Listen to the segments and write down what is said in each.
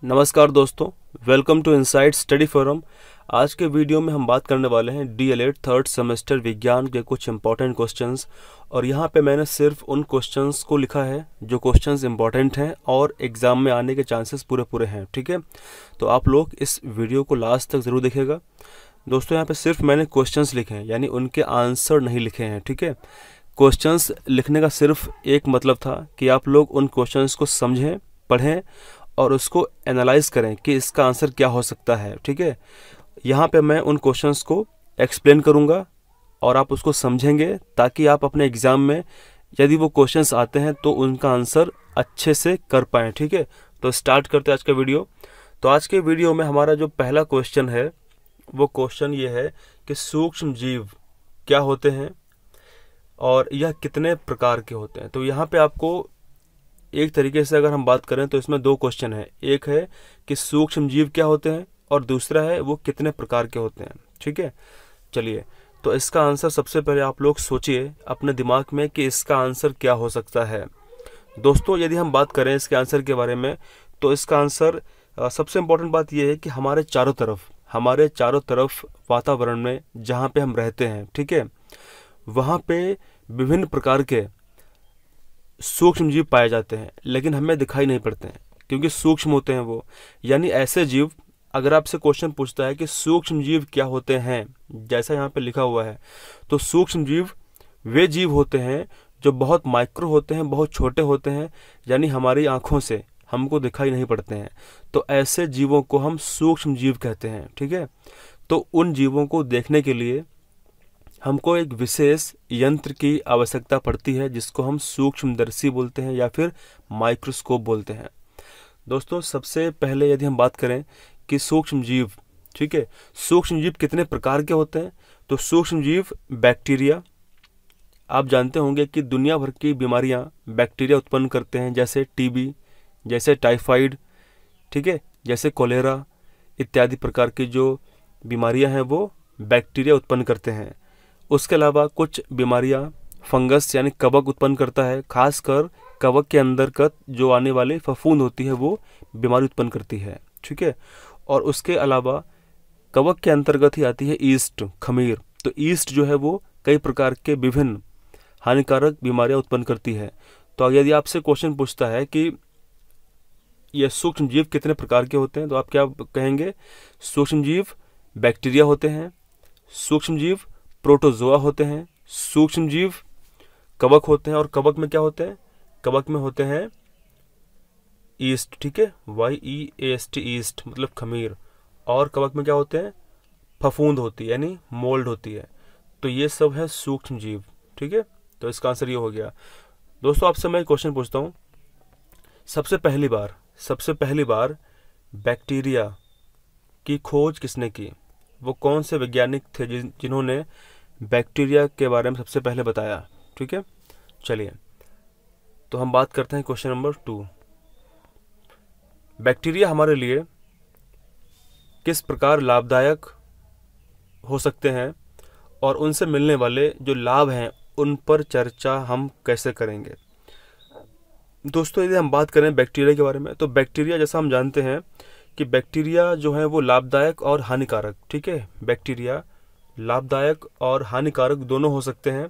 नमस्कार दोस्तों, welcome to Insight Study Forum. आज के वीडियो में हम बात करने वाले हैं डीएलएड थर्ड सेमेस्टर विज्ञान के कुछ इंपॉर्टेंट क्वेश्चंस। और यहाँ पे मैंने सिर्फ उन क्वेश्चंस को लिखा है जो क्वेश्चंस इंपॉर्टेंट हैं और एग्ज़ाम में आने के चांसेस पूरे पूरे हैं। ठीक है, तो आप लोग इस वीडियो को लास्ट तक ज़रूर देखिएगा। दोस्तों यहाँ पे सिर्फ मैंने क्वेश्चंस लिखे हैं, यानी उनके आंसर नहीं लिखे हैं। ठीक है, क्वेश्चंस लिखने का सिर्फ एक मतलब था कि आप लोग उन क्वेश्चंस को समझें, पढ़ें और उसको एनालाइज करें कि इसका आंसर क्या हो सकता है। ठीक है, यहाँ पे मैं उन क्वेश्चंस को एक्सप्लेन करूँगा और आप उसको समझेंगे ताकि आप अपने एग्ज़ाम में यदि वो क्वेश्चंस आते हैं तो उनका आंसर अच्छे से कर पाएँ। ठीक है, तो स्टार्ट करते हैं आज का वीडियो। तो आज के वीडियो में हमारा जो पहला क्वेश्चन है वो क्वेश्चन ये है कि सूक्ष्म जीव क्या होते हैं और यह कितने प्रकार के होते हैं। तो यहाँ पे आपको एक तरीके से अगर हम बात करें तो इसमें दो क्वेश्चन है, एक है कि सूक्ष्म जीव क्या होते हैं और दूसरा है वो कितने प्रकार के होते हैं। ठीक है, चलिए तो इसका आंसर सबसे पहले आप लोग सोचिए अपने दिमाग में कि इसका आंसर क्या हो सकता है। दोस्तों यदि हम बात करें इसके आंसर के बारे में तो इसका आंसर सबसे इम्पोर्टेंट बात यह है कि हमारे चारों तरफ वातावरण में जहाँ पे हम रहते हैं, ठीक है, वहाँ पे विभिन्न प्रकार के सूक्ष्म जीव पाए जाते हैं, लेकिन हमें दिखाई नहीं पड़ते हैं क्योंकि सूक्ष्म होते हैं वो। यानी ऐसे जीव, अगर आपसे क्वेश्चन पूछता है कि सूक्ष्म जीव क्या होते हैं, जैसा यहाँ पे लिखा हुआ है, तो सूक्ष्म जीव वे जीव होते हैं जो बहुत माइक्रो होते हैं, बहुत छोटे होते हैं, यानी हमारी आँखों से हमको दिखाई नहीं पड़ते हैं। तो ऐसे जीवों को हम सूक्ष्म जीव कहते हैं। ठीक है, तो उन जीवों को देखने के लिए हमको एक विशेष यंत्र की आवश्यकता पड़ती है जिसको हम सूक्ष्मदर्शी बोलते हैं या फिर माइक्रोस्कोप बोलते हैं। दोस्तों सबसे पहले यदि हम बात करें कि सूक्ष्म जीव, ठीक है, सूक्ष्म जीव कितने प्रकार के होते हैं, तो सूक्ष्म जीव बैक्टीरिया, आप जानते होंगे कि दुनिया भर की बीमारियां बैक्टीरिया उत्पन्न करते हैं, जैसे टीबी, जैसे टाइफाइड, ठीक है, जैसे कोलेरा इत्यादि प्रकार की जो बीमारियां हैं वो बैक्टीरिया उत्पन्न करते हैं। उसके अलावा कुछ बीमारियां फंगस यानी कवक उत्पन्न करता है, खासकर कवक के अंदर का जो आने वाली फफूंद होती है वो बीमारी उत्पन्न करती है। ठीक है, और उसके अलावा कवक के अंतर्गत ही आती है ईस्ट, खमीर। तो ईस्ट जो है वो कई प्रकार के विभिन्न हानिकारक बीमारियां उत्पन्न करती है। तो यदि आपसे क्वेश्चन पूछता है कि यह सूक्ष्म जीव कितने प्रकार के होते हैं, तो आप क्या कहेंगे? सूक्ष्म जीव बैक्टीरिया होते हैं, सूक्ष्म जीव प्रोटोजोआ होते हैं, सूक्ष्म जीव कवक होते हैं, और कवक में क्या होते हैं? कवक में होते हैं ईस्ट। ठीक है, YEAST, ईस्ट मतलब खमीर। और कवक में क्या होते हैं? फफूंद होती है यानी मोल्ड होती है। तो ये सब है सूक्ष्म जीव। ठीक है, तो इसका आंसर ये हो गया। दोस्तों आपसे मैं क्वेश्चन पूछता हूँ, सबसे पहली बार बैक्टीरिया की खोज किसने की? वो कौन से वैज्ञानिक थे जिन्होंने बैक्टीरिया के बारे में सबसे पहले बताया? ठीक है, चलिए तो हम बात करते हैं क्वेश्चन नंबर 2। बैक्टीरिया हमारे लिए किस प्रकार लाभदायक हो सकते हैं और उनसे मिलने वाले जो लाभ हैं उन पर चर्चा हम कैसे करेंगे? दोस्तों यदि हम बात करें बैक्टीरिया के बारे में, तो बैक्टीरिया जैसा हम जानते हैं कि बैक्टीरिया जो है वो लाभदायक और हानिकारक, ठीक है, बैक्टीरिया लाभदायक और हानिकारक दोनों हो सकते हैं।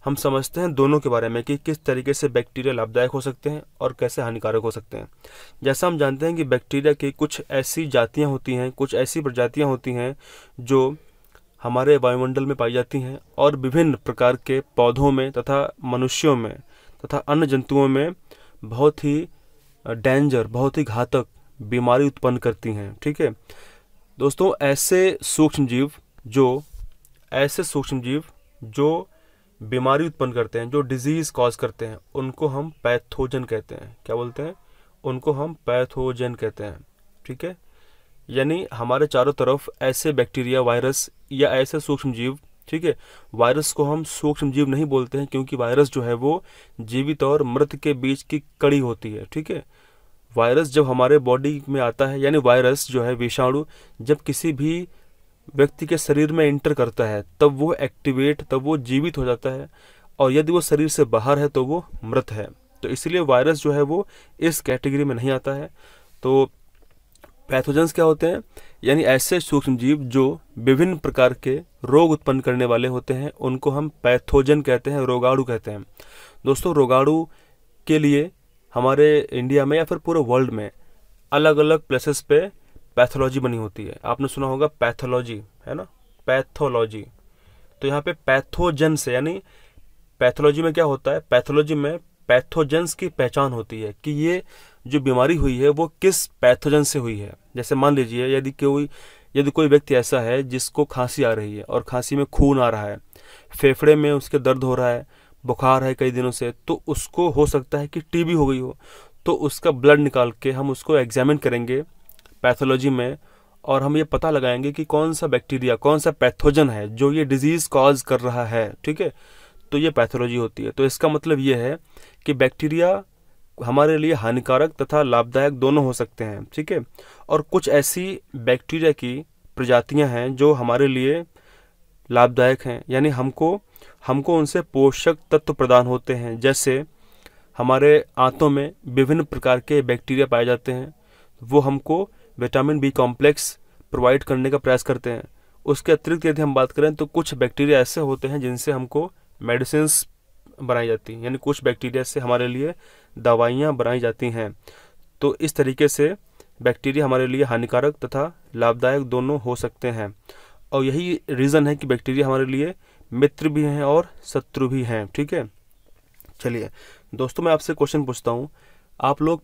हम समझते हैं दोनों के बारे में कि किस तरीके से बैक्टीरिया लाभदायक हो सकते हैं और कैसे हानिकारक हो सकते हैं। जैसा हम जानते हैं कि बैक्टीरिया की कुछ ऐसी जातियां होती हैं, कुछ ऐसी प्रजातियां होती हैं जो हमारे वायुमंडल में पाई जाती हैं और विभिन्न प्रकार के पौधों में तथा मनुष्यों में तथा अन्य जंतुओं में बहुत ही डेंजर, बहुत ही घातक बीमारी उत्पन्न करती हैं। ठीक है दोस्तों, ऐसे सूक्ष्म जीव जो बीमारी उत्पन्न करते हैं, जो डिजीज कॉज करते हैं, उनको हम पैथोजन कहते हैं। क्या बोलते हैं? उनको हम पैथोजन कहते हैं। ठीक है, यानी हमारे चारों तरफ ऐसे बैक्टीरिया, वायरस या ऐसे सूक्ष्म जीव, ठीक है, वायरस को हम सूक्ष्म जीव नहीं बोलते हैं क्योंकि वायरस जो है वो जीवित और मृत के बीच की कड़ी होती है। ठीक है, वायरस जब हमारे बॉडी में आता है, यानी वायरस जो है, विषाणु जब किसी भी व्यक्ति के शरीर में इंटर करता है तब वो जीवित हो जाता है, और यदि वो शरीर से बाहर है तो वो मृत है। तो इसलिए वायरस जो है वो इस कैटेगरी में नहीं आता है। तो पैथोजेंस क्या होते हैं? यानी ऐसे सूक्ष्म जीव जो विभिन्न प्रकार के रोग उत्पन्न करने वाले होते हैं, उनको हम पैथोजन कहते हैं, रोगाणु कहते हैं। दोस्तों, रोगाणु के लिए हमारे इंडिया में या फिर पूरे वर्ल्ड में अलग अलग प्लेसेस पे पैथोलॉजी बनी होती है। आपने सुना होगा पैथोलॉजी, है ना, पैथोलॉजी। तो यहाँ पे पैथोजन से, यानी पैथोलॉजी में क्या होता है, पैथोलॉजी में पैथोजेंस की पहचान होती है कि ये जो बीमारी हुई है वो किस पैथोजन से हुई है। जैसे मान लीजिए यदि कोई व्यक्ति ऐसा है जिसको खांसी आ रही है और खांसी में खून आ रहा है, फेफड़े में उसके दर्द हो रहा है, बुखार है कई दिनों से, तो उसको हो सकता है कि टीबी हो गई हो। तो उसका ब्लड निकाल के हम उसको एग्जामिन करेंगे पैथोलॉजी में, और हम ये पता लगाएंगे कि कौन सा बैक्टीरिया, कौन सा पैथोजन है जो ये डिजीज कॉज कर रहा है। ठीक है, तो ये पैथोलॉजी होती है। तो इसका मतलब ये है कि बैक्टीरिया हमारे लिए हानिकारक तथा लाभदायक दोनों हो सकते हैं। ठीक है, और कुछ ऐसी बैक्टीरिया की प्रजातियां हैं जो हमारे लिए लाभदायक हैं, यानी हमको उनसे पोषक तत्व प्रदान होते हैं। जैसे हमारे आंतों में विभिन्न प्रकार के बैक्टीरिया पाए जाते हैं, वो हमको विटामिन बी कॉम्प्लेक्स प्रोवाइड करने का प्रयास करते हैं। उसके अतिरिक्त यदि हम बात करें तो कुछ बैक्टीरिया ऐसे होते हैं जिनसे हमको मेडिसिन्स बनाई जाती हैं, यानी कुछ बैक्टीरिया से हमारे लिए दवाइयाँ बनाई जाती हैं। तो इस तरीके से बैक्टीरिया हमारे लिए हानिकारक तथा लाभदायक दोनों हो सकते हैं, और यही रीज़न है कि बैक्टीरिया हमारे लिए मित्र भी हैं और शत्रु भी हैं। ठीक है, चलिए दोस्तों, मैं आपसे क्वेश्चन पूछता हूँ। आप लोग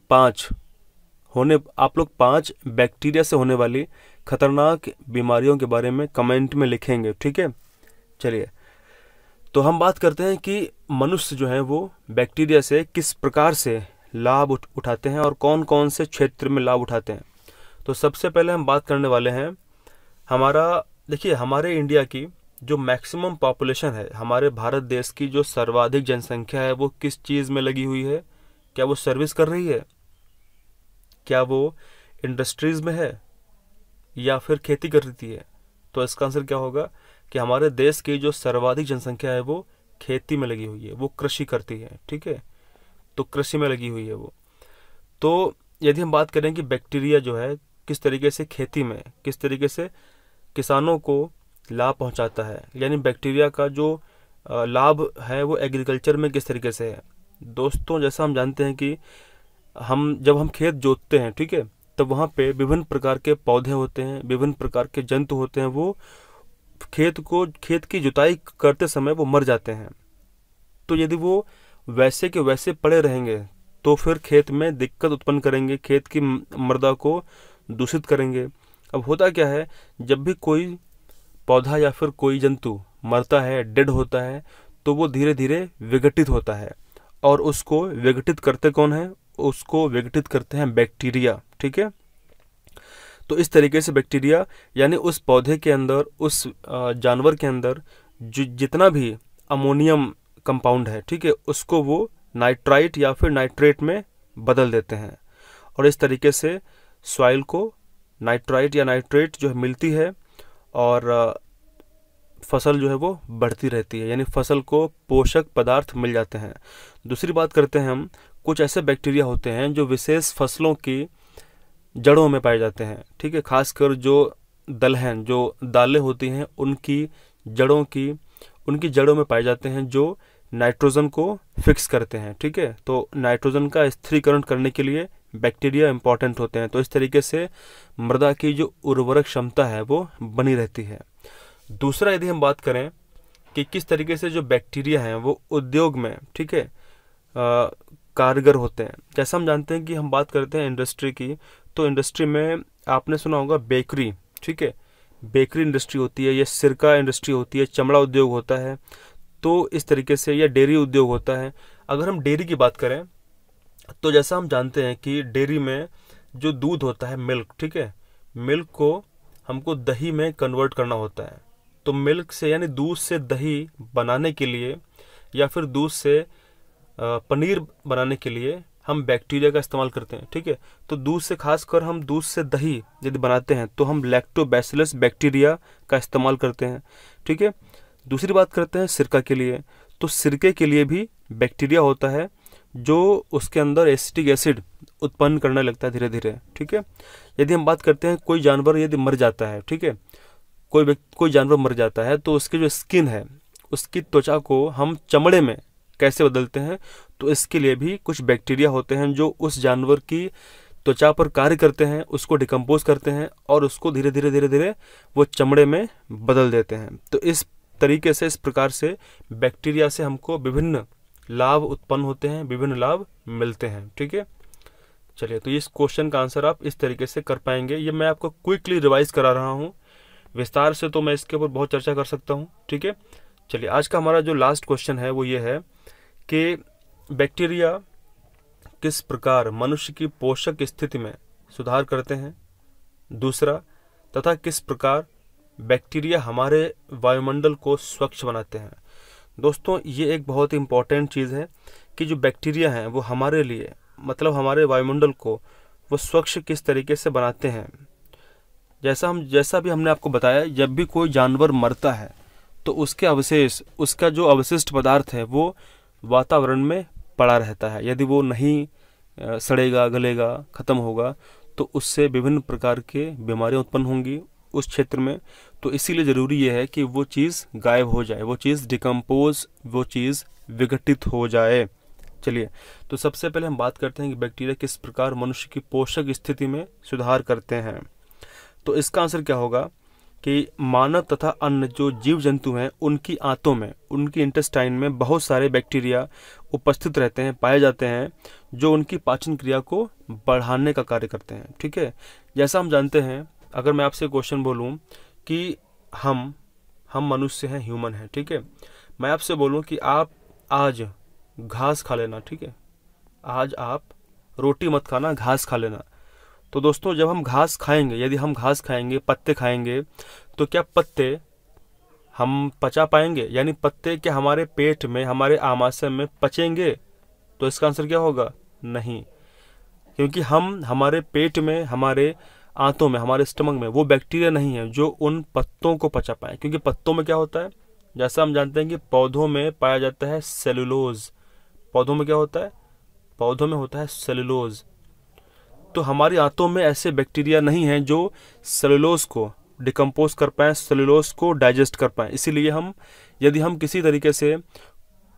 पांच बैक्टीरिया से होने वाली खतरनाक बीमारियों के बारे में कमेंट में लिखेंगे। ठीक है, चलिए तो हम बात करते हैं कि मनुष्य जो है वो बैक्टीरिया से किस प्रकार से लाभ उठाते हैं और कौन कौन से क्षेत्र में लाभ उठाते हैं। तो सबसे पहले हम बात करने वाले हैं देखिए हमारे इंडिया की जो मैक्सिमम पॉपुलेशन है, हमारे भारत देश की जो सर्वाधिक जनसंख्या है, वो किस चीज़ में लगी हुई है? क्या वो सर्विस कर रही है? क्या वो इंडस्ट्रीज़ में है या फिर खेती कर रही है? तो इसका आंसर क्या होगा कि हमारे देश की जो सर्वाधिक जनसंख्या है वो खेती में लगी हुई है, वो कृषि करती है। ठीक है, तो कृषि में लगी हुई है वो। तो यदि हम बात करें कि बैक्टीरिया जो है किस तरीके से खेती में, किस तरीके से किसानों को लाभ पहुंचाता है, यानी बैक्टीरिया का जो लाभ है वो एग्रीकल्चर में किस तरीके से है। दोस्तों, जैसा हम जानते हैं कि जब हम खेत जोतते हैं, ठीक है, तब वहाँ पे विभिन्न प्रकार के पौधे होते हैं, विभिन्न प्रकार के जंतु होते हैं, वो खेत की जुताई करते समय वो मर जाते हैं। तो यदि वो वैसे के वैसे पड़े रहेंगे तो फिर खेत में दिक्कत उत्पन्न करेंगे, खेत की मृदा को दूषित करेंगे। अब होता क्या है, जब भी कोई पौधा या फिर कोई जंतु मरता है, डेड होता है, तो वो धीरे धीरे विघटित होता है, और उसको विघटित करते कौन है? उसको विघटित करते हैं बैक्टीरिया। ठीक है, तो इस तरीके से बैक्टीरिया, यानी उस पौधे के अंदर, उस जानवर के अंदर जितना भी अमोनियम कंपाउंड है, ठीक है, उसको वो नाइट्राइट या फिर नाइट्रेट में बदल देते हैं, और इस तरीके से सॉइल को नाइट्राइट या नाइट्रेट जो है मिलती है, और फसल जो है वो बढ़ती रहती है, यानी फसल को पोषक पदार्थ मिल जाते हैं। दूसरी बात करते हैं हम, कुछ ऐसे बैक्टीरिया होते हैं जो विशेष फसलों की जड़ों में पाए जाते हैं। ठीक है, खासकर जो दलहन, जो दालें होती हैं, उनकी जड़ों में पाए जाते हैं, जो नाइट्रोजन को फिक्स करते हैं। ठीक है, तो नाइट्रोजन का स्थिरीकरण करने के लिए बैक्टीरिया इंपॉर्टेंट होते हैं। तो इस तरीके से मृदा की जो उर्वरक क्षमता है वो बनी रहती है। दूसरा, यदि हम बात करें कि किस तरीके से जो बैक्टीरिया हैं वो उद्योग में, ठीक है, कारगर होते हैं। जैसा हम जानते हैं कि हम बात करते हैं इंडस्ट्री की, तो इंडस्ट्री में आपने सुना होगा बेकरी। ठीक है, बेकरी इंडस्ट्री होती है, या सिरका इंडस्ट्री होती है, चमड़ा उद्योग होता है, तो इस तरीके से, या डेयरी उद्योग होता है। अगर हम डेयरी की बात करें तो जैसा हम जानते हैं कि डेयरी में जो दूध होता है, मिल्क, ठीक है, मिल्क को हमको दही में कन्वर्ट करना होता है। तो मिल्क से, यानी दूध से दही बनाने के लिए या फिर दूध से पनीर बनाने के लिए हम बैक्टीरिया का इस्तेमाल करते हैं। ठीक है, तो दूध से, खासकर हम दूध से दही यदि बनाते हैं तो हम लैक्टोबैसिलस बैक्टीरिया का इस्तेमाल करते हैं। ठीक है, दूसरी बात करते हैं सिरका के लिए, तो सिरके के लिए भी बैक्टीरिया होता है जो उसके अंदर एसिटिक एसिड उत्पन्न करने लगता है धीरे धीरे, ठीक है। यदि हम बात करते हैं कोई जानवर यदि मर जाता है, ठीक है, कोई जानवर मर जाता है तो उसकी जो स्किन है, उसकी त्वचा को हम चमड़े में कैसे बदलते हैं, तो इसके लिए भी कुछ बैक्टीरिया होते हैं जो उस जानवर की त्वचा पर कार्य करते हैं, उसको डिकम्पोज करते हैं और उसको धीरे धीरे धीरे धीरे वो चमड़े में बदल देते हैं। तो इस तरीके से, इस प्रकार से बैक्टीरिया से हमको विभिन्न लाभ उत्पन्न होते हैं, विभिन्न लाभ मिलते हैं, ठीक है। चलिए, तो इस क्वेश्चन का आंसर आप इस तरीके से कर पाएंगे। ये मैं आपको क्विकली रिवाइज करा रहा हूँ, विस्तार से तो मैं इसके ऊपर बहुत चर्चा कर सकता हूँ, ठीक है। चलिए, आज का हमारा जो लास्ट क्वेश्चन है वो ये है कि बैक्टीरिया किस प्रकार मनुष्य की पोषक स्थिति में सुधार करते हैं। दूसरा, तथा किस प्रकार बैक्टीरिया हमारे वायुमंडल को स्वच्छ बनाते हैं। दोस्तों, ये एक बहुत ही इम्पॉर्टेंट चीज़ है कि जो बैक्टीरिया हैं वो हमारे लिए, मतलब हमारे वायुमंडल को वो स्वच्छ किस तरीके से बनाते हैं। जैसा भी हमने आपको बताया, जब भी कोई जानवर मरता है तो उसके अवशेष, उसका जो अवशिष्ट पदार्थ है वो वातावरण में पड़ा रहता है। यदि वो नहीं सड़ेगा, गलेगा, ख़त्म होगा तो उससे विभिन्न प्रकार के बीमारियां उत्पन्न होंगी उस क्षेत्र में। तो इसीलिए ज़रूरी ये है कि वो चीज़ गायब हो जाए, वो चीज़ डिकम्पोज, वो चीज़ विघटित हो जाए। चलिए, तो सबसे पहले हम बात करते हैं कि बैक्टीरिया किस प्रकार मनुष्य की पोषक स्थिति में सुधार करते हैं। तो इसका आंसर क्या होगा कि मानव तथा अन्य जो जीव जंतु हैं उनकी आंतों में, उनकी इंटेस्टाइन में बहुत सारे बैक्टीरिया उपस्थित रहते हैं, पाए जाते हैं, जो उनकी पाचन क्रिया को बढ़ाने का कार्य करते हैं, ठीक है। जैसा हम जानते हैं, अगर मैं आपसे क्वेश्चन बोलूं कि हम मनुष्य हैं, ह्यूमन हैं, ठीक है। मैं आपसे बोलूं कि आप आज घास खा लेना, ठीक है, आज आप रोटी मत खाना, घास खा लेना। तो दोस्तों, जब हम घास खाएंगे, यदि हम घास खाएंगे, पत्ते खाएंगे, तो क्या पत्ते हम पचा पाएंगे? यानी पत्ते क्या हमारे पेट में, हमारे आमाशय में पचेंगे? तो इसका आंसर क्या होगा? नहीं, क्योंकि हमारे पेट में, हमारे आंतों में, हमारे स्टमक में वो बैक्टीरिया नहीं है जो उन पत्तों को पचा पाए। क्योंकि पत्तों में क्या होता है, जैसा हम जानते हैं कि पौधों में पाया जाता है सेलुलोज। पौधों में क्या होता है? पौधों में होता है सेलुलोज। तो हमारी आंतों में ऐसे बैक्टीरिया नहीं हैं जो सेलुलोज को डिकम्पोज कर पाएँ, सेलुलोज को डाइजेस्ट कर पाएँ। इसीलिए यदि हम किसी तरीके से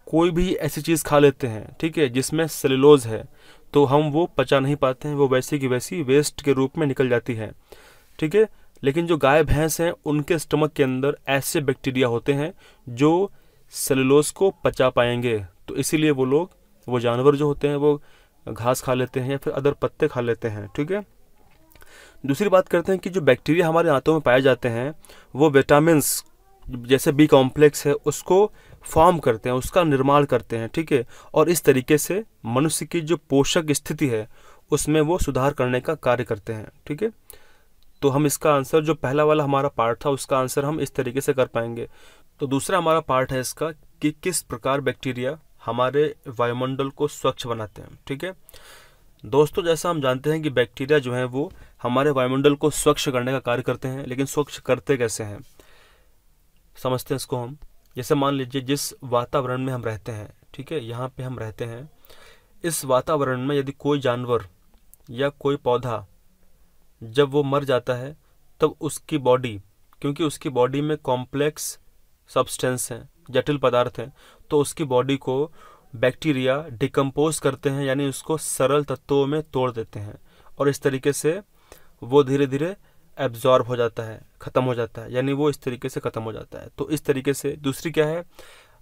कोई भी ऐसी चीज़ खा लेते हैं, ठीक है, जिसमें सेलुलोज है, तो हम वो पचा नहीं पाते हैं, वो वैसी की वैसी वेस्ट के रूप में निकल जाती है, ठीक है। लेकिन जो गाय भैंस हैं उनके स्टमक के अंदर ऐसे बैक्टीरिया होते हैं जो सेलुलोज को पचा पाएंगे। तो इसीलिए वो जानवर जो होते हैं वो घास खा लेते हैं या फिर अदर पत्ते खा लेते हैं, ठीक है। दूसरी बात करते हैं कि जो बैक्टीरिया हमारे आंतों में पाए जाते हैं वो विटामिन्स, जैसे बी कॉम्प्लेक्स है, उसको फॉर्म करते हैं, उसका निर्माण करते हैं, ठीक है। और इस तरीके से मनुष्य की जो पोषक स्थिति है उसमें वो सुधार करने का कार्य करते हैं, ठीक है। तो हम इसका आंसर, जो पहला वाला हमारा पार्ट था, उसका आंसर हम इस तरीके से कर पाएंगे। तो दूसरा हमारा पार्ट है इसका कि किस प्रकार बैक्टीरिया हमारे वायुमंडल को स्वच्छ बनाते हैं, ठीक है। दोस्तों, जैसा हम जानते हैं कि बैक्टीरिया जो हैं वो हमारे वायुमंडल को स्वच्छ करने का कार्य करते हैं, लेकिन स्वच्छ करते कैसे हैं समझते हैं इसको हम। जैसे मान लीजिए जिस वातावरण में हम रहते हैं, ठीक है, यहाँ पे हम रहते हैं, इस वातावरण में यदि कोई जानवर या कोई पौधा जब वो मर जाता है तब उसकी बॉडी, क्योंकि उसकी बॉडी में कॉम्प्लेक्स सब्सटेंस हैं, जटिल पदार्थ हैं, तो उसकी बॉडी को बैक्टीरिया डिकम्पोज करते हैं, यानी उसको सरल तत्वों में तोड़ देते हैं, और इस तरीके से वो धीरे धीरे एब्जॉर्ब हो जाता है, ख़त्म हो जाता है, यानी वो इस तरीके से ख़त्म हो जाता है। तो इस तरीके से दूसरी क्या है,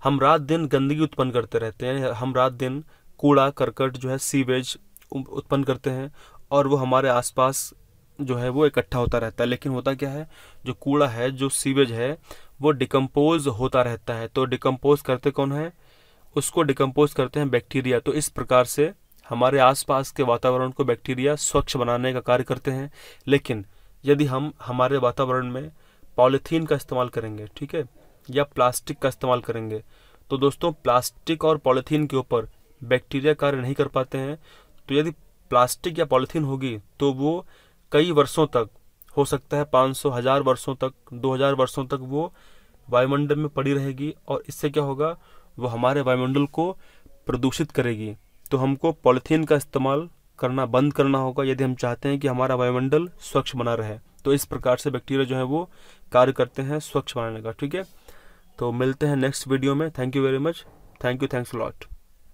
हम रात दिन गंदगी उत्पन्न करते रहते हैं, हम रात दिन कूड़ा करकट जो है, सीवेज उत्पन्न करते हैं, और वो हमारे आसपास जो है वो इकट्ठा होता रहता है। लेकिन होता क्या है, जो कूड़ा है, जो सीवेज है, वो डिकम्पोज होता रहता है। तो डिकम्पोज करते कौन है? उसको डिकम्पोज करते हैं बैक्टीरिया। तो इस प्रकार से हमारे आसपास के वातावरण को बैक्टीरिया स्वच्छ बनाने का कार्य करते हैं। लेकिन यदि हम हमारे वातावरण में पॉलीथीन का इस्तेमाल करेंगे, ठीक है, या प्लास्टिक का इस्तेमाल करेंगे, तो दोस्तों प्लास्टिक और पॉलीथीन के ऊपर बैक्टीरिया कार्य नहीं कर पाते हैं। तो यदि प्लास्टिक या पॉलीथीन होगी तो वो कई वर्षों तक, हो सकता है 500, 1000 वर्षों तक, 2000 वर्षों तक वो वायुमंडल में पड़ी रहेगी, और इससे क्या होगा, वो हमारे वायुमंडल को प्रदूषित करेगी। तो हमको पॉलीथीन का इस्तेमाल करना बंद करना होगा यदि हम चाहते हैं कि हमारा वायुमंडल स्वच्छ बना रहे। तो इस प्रकार से बैक्टीरिया जो है वो कार्य करते हैं स्वच्छ बनाने का। ठीक है, तो मिलते हैं नेक्स्ट वीडियो में। Thank you very much. Thanks a lot.